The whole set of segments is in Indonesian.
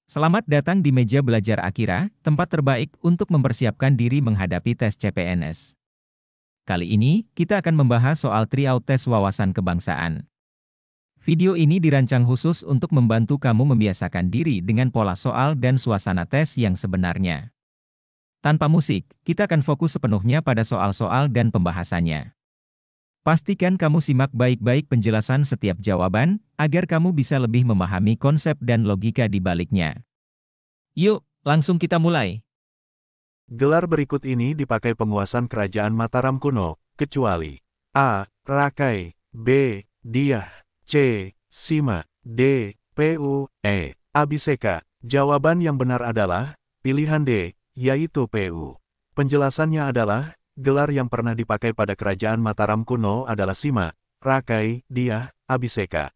Selamat datang di meja belajar Akira, tempat terbaik untuk mempersiapkan diri menghadapi tes CPNS. Kali ini, kita akan membahas soal tryout tes wawasan kebangsaan. Video ini dirancang khusus untuk membantu kamu membiasakan diri dengan pola soal dan suasana tes yang sebenarnya. Tanpa musik, kita akan fokus sepenuhnya pada soal-soal dan pembahasannya. Pastikan kamu simak baik-baik penjelasan setiap jawaban, agar kamu bisa lebih memahami konsep dan logika di baliknya. Yuk, langsung kita mulai. Gelar berikut ini dipakai penguasaan kerajaan Mataram kuno, kecuali A. Rakai, B. Diah, C. Sima, D. Pu, E. Abhiseka. Jawaban yang benar adalah pilihan D, yaitu Pu. Penjelasannya adalah, gelar yang pernah dipakai pada kerajaan Mataram kuno adalah Sima, Rakai, Diah, Abhiseka.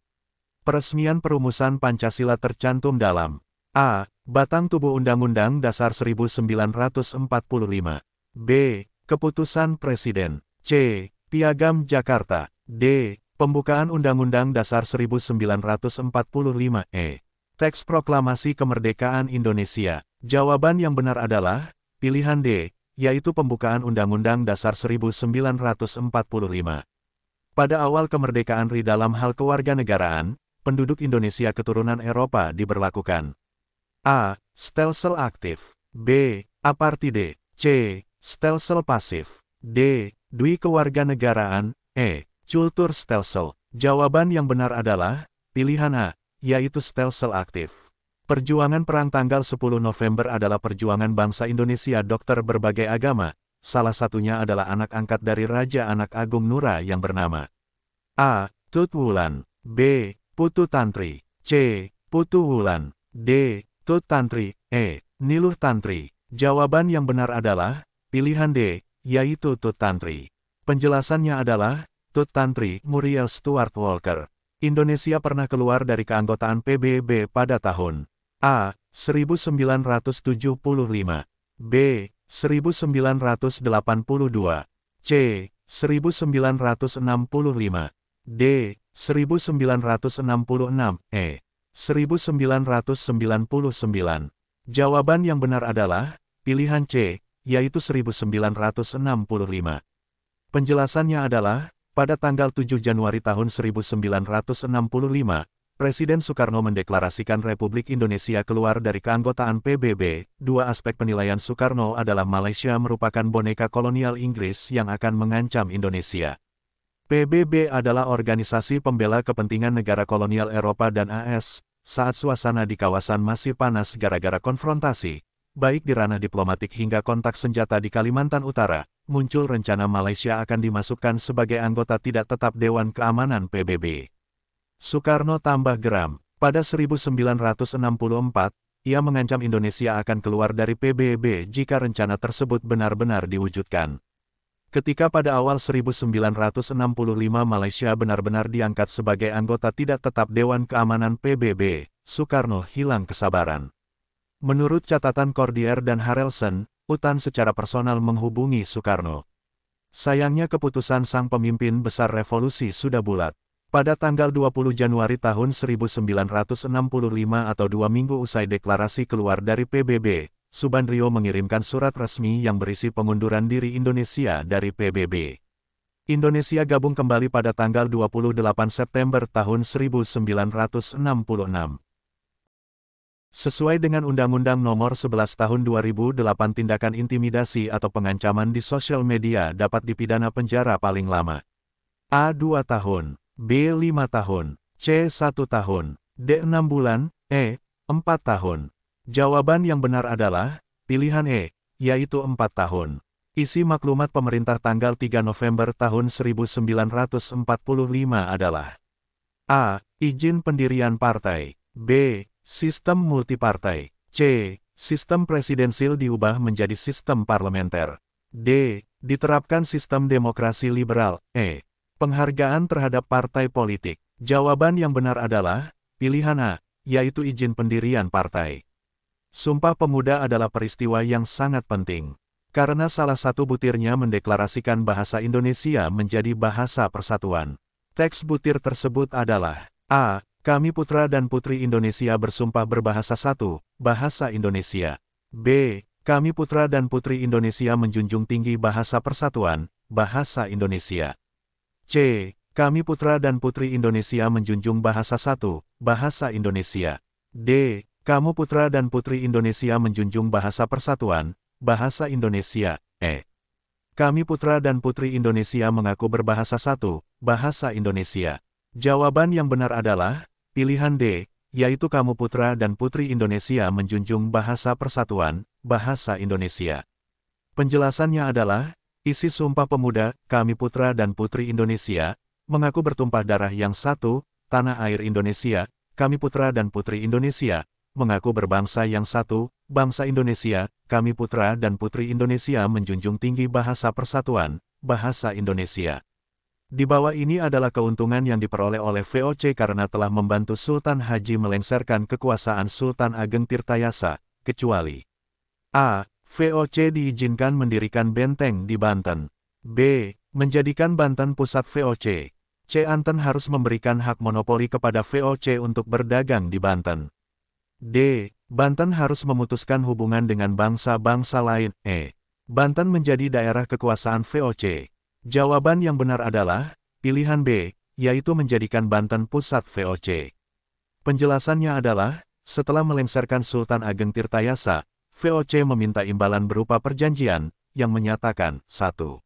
Peresmian perumusan Pancasila tercantum dalam A. Batang Tubuh Undang-Undang Dasar 1945. B. Keputusan Presiden. C. Piagam Jakarta. D. Pembukaan Undang-Undang Dasar 1945. E. Teks Proklamasi Kemerdekaan Indonesia. Jawaban yang benar adalah pilihan D, yaitu Pembukaan Undang-Undang Dasar 1945. Pada awal kemerdekaan RI dalam hal kewarganegaraan, penduduk Indonesia keturunan Eropa diberlakukan A. Stelsel aktif. B. Apartide. C. Stelsel pasif. D. Dwi kewarganegaraan. E. Kultur stelsel. Jawaban yang benar adalah pilihan A, yaitu stelsel aktif. Perjuangan Perang tanggal 10 November adalah perjuangan bangsa Indonesia dokter berbagai agama, salah satunya adalah anak angkat dari Raja Anak Agung Nura yang bernama A. Tut Wulan. B. Putu Tantri. C. Putu Wulan. D. Tut Tantri. E. Niluh Tantri. Jawaban yang benar adalah pilihan D, yaitu Tut Tantri. Penjelasannya adalah Tut Tantri Muriel Stuart Walker. Indonesia pernah keluar dari keanggotaan PBB pada tahun A. 1975. B. 1982. C. 1965. D. 1966. E. 1999. Jawaban yang benar adalah pilihan C, yaitu 1965. Penjelasannya adalah, pada tanggal 7 Januari tahun 1965, Presiden Soekarno mendeklarasikan Republik Indonesia keluar dari keanggotaan PBB. Dua aspek penilaian Soekarno adalah Malaysia merupakan boneka kolonial Inggris yang akan mengancam Indonesia. PBB adalah organisasi pembela kepentingan negara kolonial Eropa dan AS, saat suasana di kawasan masih panas gara-gara konfrontasi, baik di ranah diplomatik hingga kontak senjata di Kalimantan Utara, muncul rencana Malaysia akan dimasukkan sebagai anggota tidak tetap Dewan Keamanan PBB. Soekarno tambah geram. Pada 1964, ia mengancam Indonesia akan keluar dari PBB jika rencana tersebut benar-benar diwujudkan. Ketika pada awal 1965 Malaysia benar-benar diangkat sebagai anggota tidak tetap Dewan Keamanan PBB, Soekarno hilang kesabaran. Menurut catatan Cordier dan Harrelson, Utan secara personal menghubungi Soekarno. Sayangnya keputusan sang pemimpin besar revolusi sudah bulat. Pada tanggal 20 Januari tahun 1965 atau 2 minggu usai deklarasi keluar dari PBB, Subandrio mengirimkan surat resmi yang berisi pengunduran diri Indonesia dari PBB. Indonesia gabung kembali pada tanggal 28 September tahun 1966. Sesuai dengan Undang-Undang Nomor 11 Tahun 2008, tindakan intimidasi atau pengancaman di sosial media dapat dipidana penjara paling lama A. 2 tahun, B. 5 tahun, C. 1 tahun, D. 6 bulan, E. 4 tahun. Jawaban yang benar adalah pilihan E, yaitu 4 tahun. Isi maklumat pemerintah tanggal 3 November tahun 1945 adalah A. Izin pendirian partai, B. Sistem multipartai, C. Sistem presidensil diubah menjadi sistem parlementer, D. Diterapkan sistem demokrasi liberal, E. Penghargaan terhadap partai politik. Jawaban yang benar adalah pilihan A, yaitu izin pendirian partai. Sumpah Pemuda adalah peristiwa yang sangat penting, karena salah satu butirnya mendeklarasikan bahasa Indonesia menjadi bahasa persatuan. Teks butir tersebut adalah A. Kami putra dan putri Indonesia bersumpah berbahasa satu, bahasa Indonesia. B. Kami putra dan putri Indonesia menjunjung tinggi bahasa persatuan, bahasa Indonesia. C. Kami putra dan putri Indonesia menjunjung bahasa satu, bahasa Indonesia. D. Kamu putra dan putri Indonesia menjunjung bahasa persatuan, bahasa Indonesia. E. Kami putra dan putri Indonesia mengaku berbahasa satu, bahasa Indonesia. Jawaban yang benar adalah pilihan D, yaitu kamu putra dan putri Indonesia menjunjung bahasa persatuan, bahasa Indonesia. Penjelasannya adalah, isi Sumpah Pemuda, kami putra dan putri Indonesia, mengaku bertumpah darah yang satu, tanah air Indonesia, kami putra dan putri Indonesia, mengaku berbangsa yang satu, bangsa Indonesia, kami putra dan putri Indonesia menjunjung tinggi bahasa persatuan, bahasa Indonesia. Di bawah ini adalah keuntungan yang diperoleh oleh VOC karena telah membantu Sultan Haji melengsarkan kekuasaan Sultan Ageng Tirtayasa, kecuali A. VOC diizinkan mendirikan benteng di Banten. B. Menjadikan Banten pusat VOC. C. Anten harus memberikan hak monopoli kepada VOC untuk berdagang di Banten. D. Banten harus memutuskan hubungan dengan bangsa-bangsa lain. E. Banten menjadi daerah kekuasaan VOC. Jawaban yang benar adalah pilihan B, yaitu menjadikan Banten pusat VOC. Penjelasannya adalah, setelah melengsarkan Sultan Ageng Tirtayasa, VOC meminta imbalan berupa perjanjian, yang menyatakan, 1.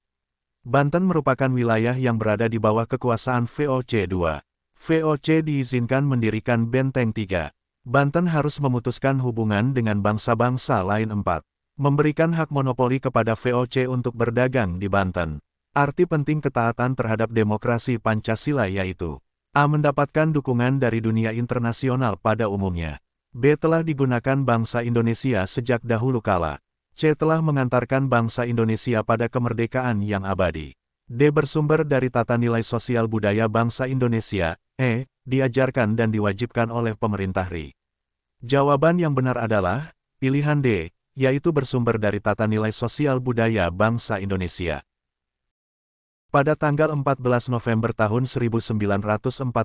Banten merupakan wilayah yang berada di bawah kekuasaan VOC. 2. VOC diizinkan mendirikan benteng 3. Banten harus memutuskan hubungan dengan bangsa-bangsa lain. 4. Memberikan hak monopoli kepada VOC untuk berdagang di Banten. Arti penting ketaatan terhadap demokrasi Pancasila yaitu A. Mendapatkan dukungan dari dunia internasional pada umumnya. B. Telah digunakan bangsa Indonesia sejak dahulu kala. C. Telah mengantarkan bangsa Indonesia pada kemerdekaan yang abadi. D. Bersumber dari tata nilai sosial budaya bangsa Indonesia. E. Diajarkan dan diwajibkan oleh pemerintah RI. Jawaban yang benar adalah pilihan D, yaitu bersumber dari tata nilai sosial budaya bangsa Indonesia. Pada tanggal 14 November tahun 1945,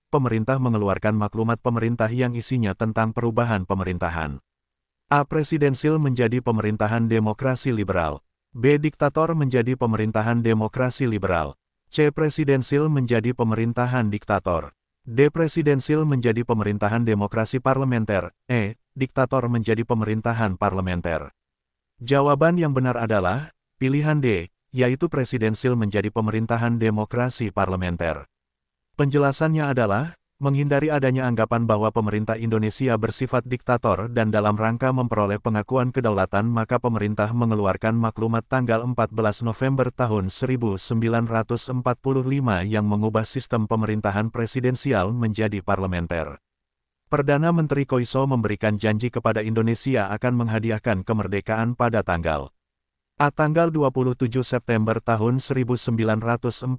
pemerintah mengeluarkan maklumat pemerintah yang isinya tentang perubahan pemerintahan. A. Presidensil menjadi pemerintahan demokrasi liberal. B. Diktator menjadi pemerintahan demokrasi liberal. C. Presidensil menjadi pemerintahan diktator. D. Presidensil menjadi pemerintahan demokrasi parlementer. E. Diktator menjadi pemerintahan parlementer. Jawaban yang benar adalah pilihan D, yaitu presidensil menjadi pemerintahan demokrasi parlementer. Penjelasannya adalah, menghindari adanya anggapan bahwa pemerintah Indonesia bersifat diktator dan dalam rangka memperoleh pengakuan kedaulatan maka pemerintah mengeluarkan maklumat tanggal 14 November tahun 1945 yang mengubah sistem pemerintahan presidensial menjadi parlementer. Perdana Menteri Koiso memberikan janji kepada Indonesia akan menghadiahkan kemerdekaan pada tanggal A. Tanggal 27 September tahun 1944.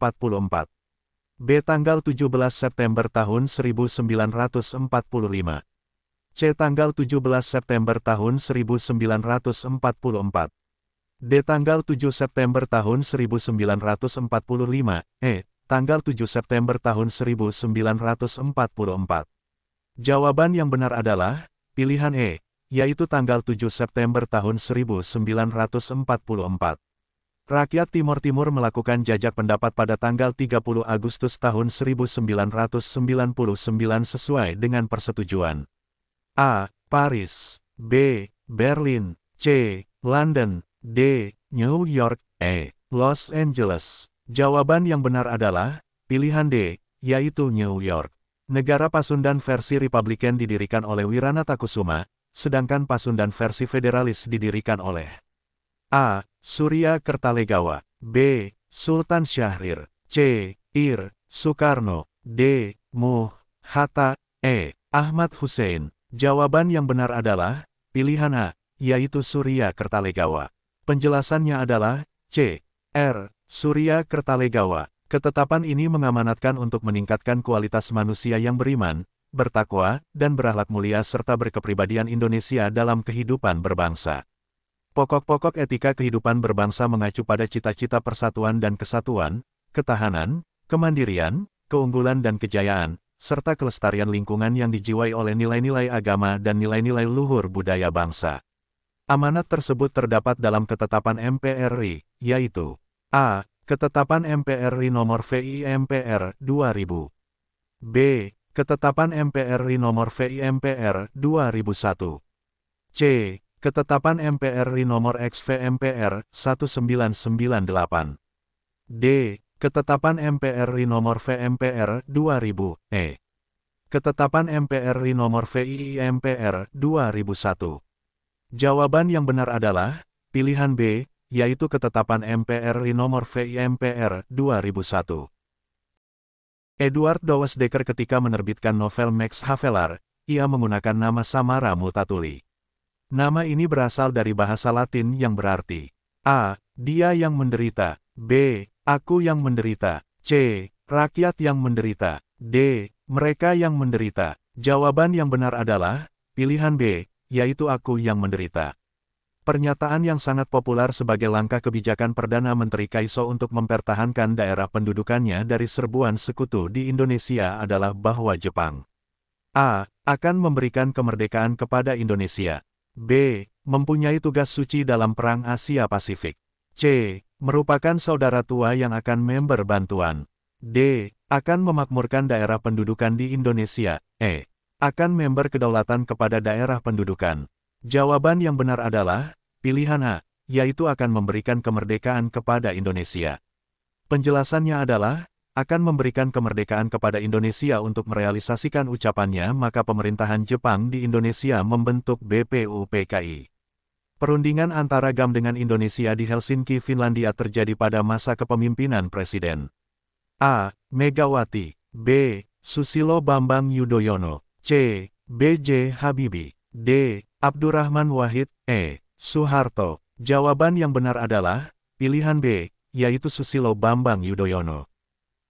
B. Tanggal 17 September tahun 1945. C. Tanggal 17 September tahun 1944. D. Tanggal 7 September tahun 1945. E. Tanggal 7 September tahun 1944. Jawaban yang benar adalah pilihan E, yaitu tanggal 7 September tahun 1944. Rakyat Timor Timur melakukan jajak pendapat pada tanggal 30 Agustus tahun 1999 sesuai dengan persetujuan A. Paris. B. Berlin. C. London. D. New York. E. Los Angeles. Jawaban yang benar adalah pilihan D, yaitu New York. Negara Pasundan versi Republikan didirikan oleh Wiranatakusuma, sedangkan Pasundan versi federalis didirikan oleh A. Surya Kertalegawa. B. Sultan Syahrir. C. Ir. Soekarno. D. Muh. Hatta. E. Ahmad Hussein. Jawaban yang benar adalah pilihan A, yaitu Surya Kertalegawa. Penjelasannya adalah C. R. Surya Kertalegawa. Ketetapan ini mengamanatkan untuk meningkatkan kualitas manusia yang beriman, bertakwa, dan berakhlak mulia serta berkepribadian Indonesia dalam kehidupan berbangsa. Pokok-pokok etika kehidupan berbangsa mengacu pada cita-cita persatuan dan kesatuan, ketahanan, kemandirian, keunggulan dan kejayaan, serta kelestarian lingkungan yang dijiwai oleh nilai-nilai agama dan nilai-nilai luhur budaya bangsa. Amanat tersebut terdapat dalam ketetapan MPRI, yaitu A. Ketetapan MPRI Nomor VI-MPR 2000. B. Ketetapan MPRI Nomor VI-MPR 2001. C. Ketetapan MPRI Nomor XV-MPR 1998. D. Ketetapan MPRI Nomor V-MPR 2000. E. Ketetapan MPRI Nomor VI-MPR 2001. Jawaban yang benar adalah pilihan B, yaitu ketetapan MPRI Nomor VI-MPR 2001. Edward Dawes Dekker ketika menerbitkan novel Max Havelaar, ia menggunakan nama samara Multatuli. Nama ini berasal dari bahasa Latin yang berarti A. Dia yang menderita, B. Aku yang menderita, C. Rakyat yang menderita, D. Mereka yang menderita. Jawaban yang benar adalah pilihan B, yaitu aku yang menderita. Pernyataan yang sangat populer sebagai langkah kebijakan Perdana Menteri Kaiso untuk mempertahankan daerah pendudukannya dari serbuan sekutu di Indonesia adalah bahwa Jepang A. Akan memberikan kemerdekaan kepada Indonesia, B. Mempunyai tugas suci dalam Perang Asia Pasifik, C. Merupakan saudara tua yang akan member bantuan, D. Akan memakmurkan daerah pendudukan di Indonesia, E. Akan member kedaulatan kepada daerah pendudukan. Jawaban yang benar adalah pilihan A, yaitu akan memberikan kemerdekaan kepada Indonesia. Penjelasannya adalah akan memberikan kemerdekaan kepada Indonesia untuk merealisasikan ucapannya, maka pemerintahan Jepang di Indonesia membentuk BPUPKI. Perundingan antara GAM dengan Indonesia di Helsinki, Finlandia terjadi pada masa kepemimpinan Presiden A. Megawati, B. Susilo Bambang Yudhoyono, C. B.J. Habibie, D. Abdurrahman Wahid, E. Soeharto. Jawaban yang benar adalah pilihan B, yaitu Susilo Bambang Yudhoyono.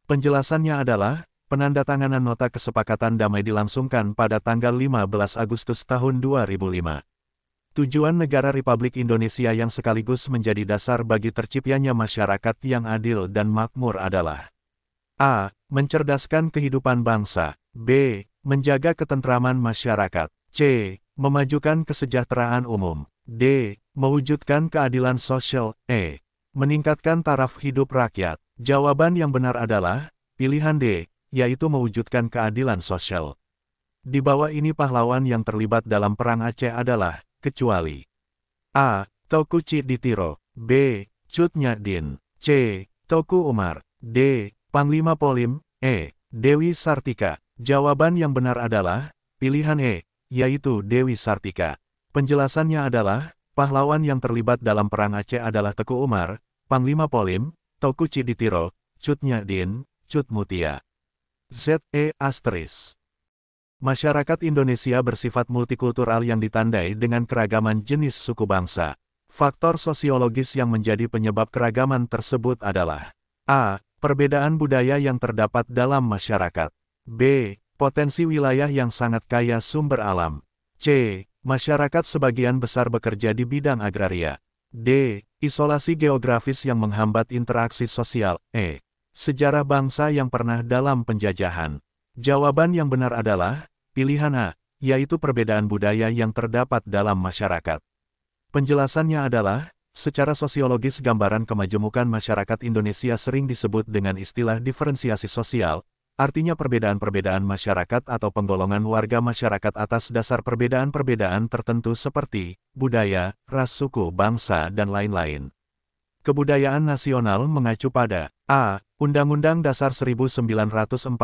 Penjelasannya adalah penandatanganan nota kesepakatan damai dilangsungkan pada tanggal 15 Agustus tahun 2005. Tujuan negara Republik Indonesia yang sekaligus menjadi dasar bagi terciptanya masyarakat yang adil dan makmur adalah A. Mencerdaskan kehidupan bangsa, B. Menjaga ketentraman masyarakat, C. Memajukan kesejahteraan umum, D. Mewujudkan keadilan sosial, E. Meningkatkan taraf hidup rakyat. Jawaban yang benar adalah pilihan D, yaitu mewujudkan keadilan sosial. Di bawah ini pahlawan yang terlibat dalam Perang Aceh adalah kecuali A. Teuku Ciditiro, B. Cut Nyak-din, C. Teuku Umar, D. Panglima Polim, E. Dewi Sartika. Jawaban yang benar adalah pilihan E, yaitu Dewi Sartika. Penjelasannya adalah pahlawan yang terlibat dalam Perang Aceh adalah Teuku Umar, Panglima Polim, Teuku Ciditiro, Cut Nyak-din, Cut Mutia. ZE*. Masyarakat Indonesia bersifat multikultural yang ditandai dengan keragaman jenis suku bangsa. Faktor sosiologis yang menjadi penyebab keragaman tersebut adalah A. Perbedaan budaya yang terdapat dalam masyarakat, B. Potensi wilayah yang sangat kaya sumber alam, C. Masyarakat sebagian besar bekerja di bidang agraria, D. Isolasi geografis yang menghambat interaksi sosial, E. Sejarah bangsa yang pernah dalam penjajahan. Jawaban yang benar adalah pilihan A, yaitu perbedaan budaya yang terdapat dalam masyarakat. Penjelasannya adalah secara sosiologis gambaran kemajemukan masyarakat Indonesia sering disebut dengan istilah diferensiasi sosial, artinya perbedaan-perbedaan masyarakat atau penggolongan warga masyarakat atas dasar perbedaan-perbedaan tertentu seperti budaya, ras, suku, bangsa, dan lain-lain. Kebudayaan nasional mengacu pada A. Undang-Undang Dasar 1945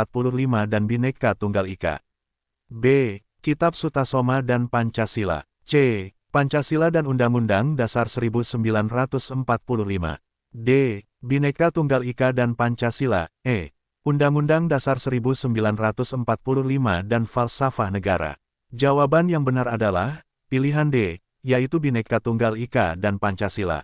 dan Bhinneka Tunggal Ika, B. Kitab Sutasoma dan Pancasila, C. Pancasila dan Undang-Undang Dasar 1945, D. Bhinneka Tunggal Ika dan Pancasila, E. Undang-Undang Dasar 1945 dan Falsafah Negara. Jawaban yang benar adalah pilihan D, yaitu Bhinneka Tunggal Ika dan Pancasila.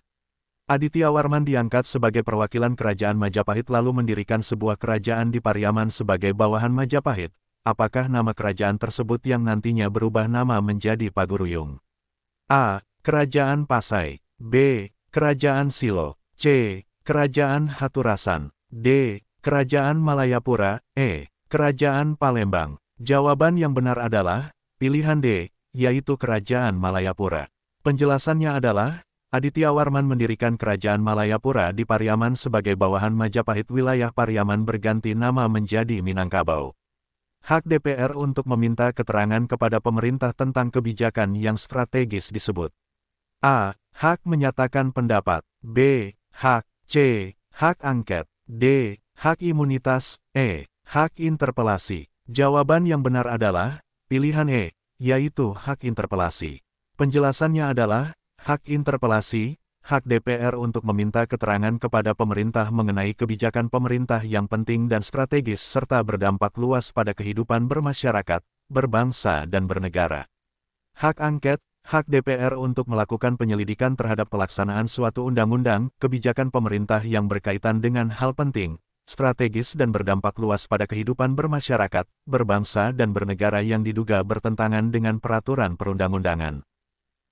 Aditya Warman diangkat sebagai perwakilan Kerajaan Majapahit lalu mendirikan sebuah kerajaan di Pariaman sebagai bawahan Majapahit. Apakah nama kerajaan tersebut yang nantinya berubah nama menjadi Paguruyung? A. Kerajaan Pasai, B. Kerajaan Silo, C. Kerajaan Haturasan, D. Kerajaan Malayapura, E. Kerajaan Palembang. Jawaban yang benar adalah pilihan D, yaitu Kerajaan Malayapura. Penjelasannya adalah, Adityawarman mendirikan Kerajaan Malayapura di Pariaman sebagai bawahan Majapahit. Wilayah Pariaman berganti nama menjadi Minangkabau. Hak DPR untuk meminta keterangan kepada pemerintah tentang kebijakan yang strategis disebut. A. Hak menyatakan pendapat. B. Hak. C. Hak angket. D. Hak imunitas. E. Hak interpelasi. Jawaban yang benar adalah pilihan E, yaitu hak interpelasi. Penjelasannya adalah hak interpelasi, hak DPR untuk meminta keterangan kepada pemerintah mengenai kebijakan pemerintah yang penting dan strategis serta berdampak luas pada kehidupan bermasyarakat, berbangsa dan bernegara. Hak angket, hak DPR untuk melakukan penyelidikan terhadap pelaksanaan suatu undang-undang, kebijakan pemerintah yang berkaitan dengan hal penting, strategis dan berdampak luas pada kehidupan bermasyarakat, berbangsa dan bernegara yang diduga bertentangan dengan peraturan perundang-undangan.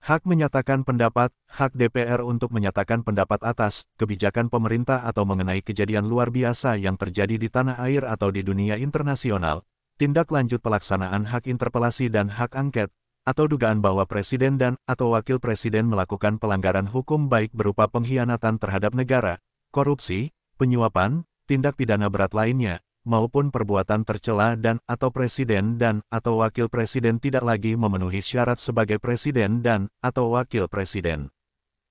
Hak menyatakan pendapat, hak DPR untuk menyatakan pendapat atas kebijakan pemerintah atau mengenai kejadian luar biasa yang terjadi di tanah air atau di dunia internasional, tindak lanjut pelaksanaan hak interpelasi dan hak angket, atau dugaan bahwa presiden dan/atau wakil presiden melakukan pelanggaran hukum baik berupa pengkhianatan terhadap negara, korupsi, penyuapan, tindak pidana berat lainnya, maupun perbuatan tercela dan/atau presiden dan/atau wakil presiden tidak lagi memenuhi syarat sebagai presiden dan/atau wakil presiden.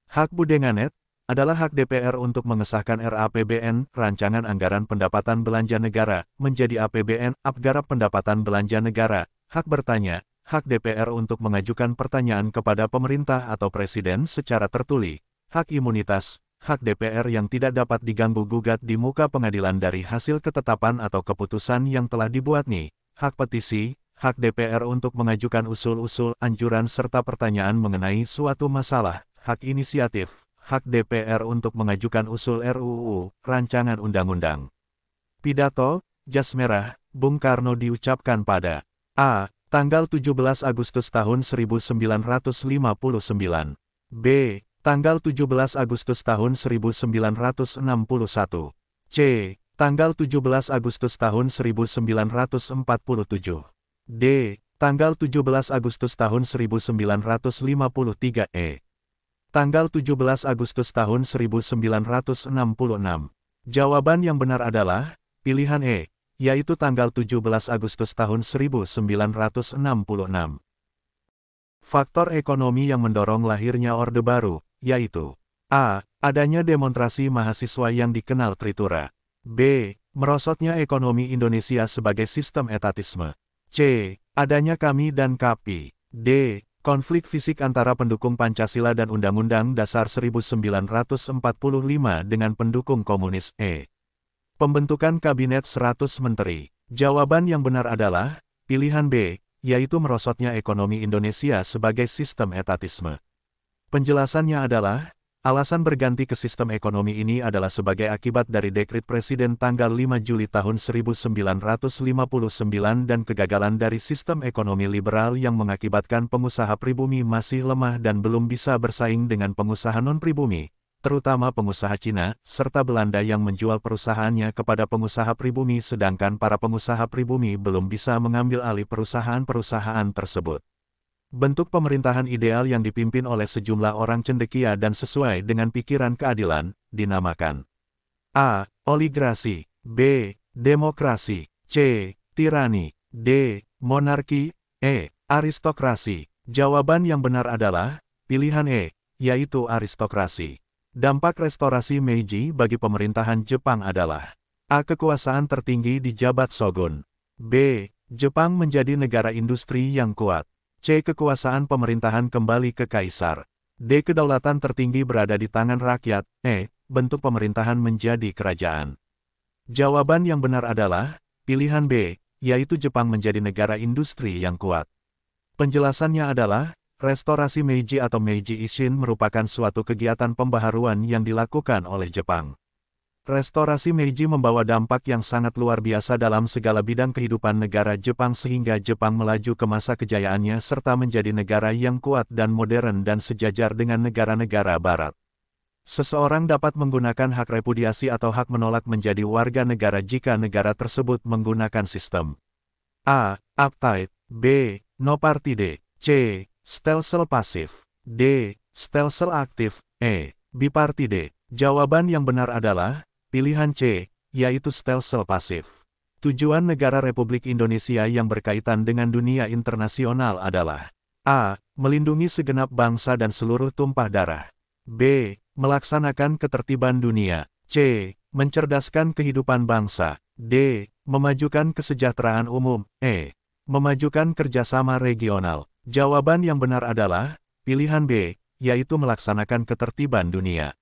Hak Budenganet adalah hak DPR untuk mengesahkan RAPBN, Rancangan Anggaran Pendapatan Belanja Negara, menjadi APBN, Apgarap Pendapatan Belanja Negara. Hak bertanya, hak DPR untuk mengajukan pertanyaan kepada pemerintah atau presiden secara tertulis. Hak imunitas, hak DPR yang tidak dapat diganggu-gugat di muka pengadilan dari hasil ketetapan atau keputusan yang telah dibuat nih. Hak petisi, hak DPR untuk mengajukan usul-usul, anjuran serta pertanyaan mengenai suatu masalah. Hak inisiatif, hak DPR untuk mengajukan usul RUU, rancangan undang-undang. Pidato, jas merah, Bung Karno diucapkan pada A. Tanggal 17 Agustus tahun 1959. B. Tanggal 17 Agustus tahun 1961. C. Tanggal 17 Agustus tahun 1947. D. Tanggal 17 Agustus tahun 1953. E. Tanggal 17 Agustus tahun 1966. Jawaban yang benar adalah pilihan E, yaitu tanggal 17 Agustus tahun 1966. Faktor ekonomi yang mendorong lahirnya Orde Baru, yaitu A. Adanya demonstrasi mahasiswa yang dikenal Tritura. B. Merosotnya ekonomi Indonesia sebagai sistem etatisme. C. Adanya Kami dan Kapi. D. Konflik fisik antara pendukung Pancasila dan Undang-Undang Dasar 1945 dengan pendukung komunis. E. Pembentukan Kabinet 100 Menteri. Jawaban yang benar adalah pilihan B, yaitu merosotnya ekonomi Indonesia sebagai sistem etatisme. Penjelasannya adalah, alasan berganti ke sistem ekonomi ini adalah sebagai akibat dari dekret Presiden tanggal 5 Juli tahun 1959 dan kegagalan dari sistem ekonomi liberal yang mengakibatkan pengusaha pribumi masih lemah dan belum bisa bersaing dengan pengusaha non-pribumi, terutama pengusaha Cina, serta Belanda yang menjual perusahaannya kepada pengusaha pribumi sedangkan para pengusaha pribumi belum bisa mengambil alih perusahaan-perusahaan tersebut. Bentuk pemerintahan ideal yang dipimpin oleh sejumlah orang cendekia dan sesuai dengan pikiran keadilan, dinamakan A. Oligarki, B. Demokrasi, C. Tirani, D. Monarki, E. Aristokrasi. Jawaban yang benar adalah pilihan E, yaitu aristokrasi. Dampak restorasi Meiji bagi pemerintahan Jepang adalah A. Kekuasaan tertinggi dijabat shogun. B. Jepang menjadi negara industri yang kuat. C. Kekuasaan pemerintahan kembali ke kaisar. D. Kedaulatan tertinggi berada di tangan rakyat. E. Bentuk pemerintahan menjadi kerajaan. Jawaban yang benar adalah pilihan B, yaitu Jepang menjadi negara industri yang kuat. Penjelasannya adalah, restorasi Meiji atau Meiji Ishin merupakan suatu kegiatan pembaharuan yang dilakukan oleh Jepang. Restorasi Meiji membawa dampak yang sangat luar biasa dalam segala bidang kehidupan negara Jepang sehingga Jepang melaju ke masa kejayaannya serta menjadi negara yang kuat dan modern dan sejajar dengan negara-negara barat. Seseorang dapat menggunakan hak repudiasi atau hak menolak menjadi warga negara jika negara tersebut menggunakan sistem A. Uptight, B. No partide, C. Stelsel pasif, D. Stelsel aktif, E. Bipartide. Jawaban yang benar adalah pilihan C, yaitu stelsel pasif. Tujuan negara Republik Indonesia yang berkaitan dengan dunia internasional adalah A. Melindungi segenap bangsa dan seluruh tumpah darah, B. Melaksanakan ketertiban dunia, C. Mencerdaskan kehidupan bangsa, D. Memajukan kesejahteraan umum, E. Memajukan kerjasama regional. Jawaban yang benar adalah pilihan B, yaitu melaksanakan ketertiban dunia.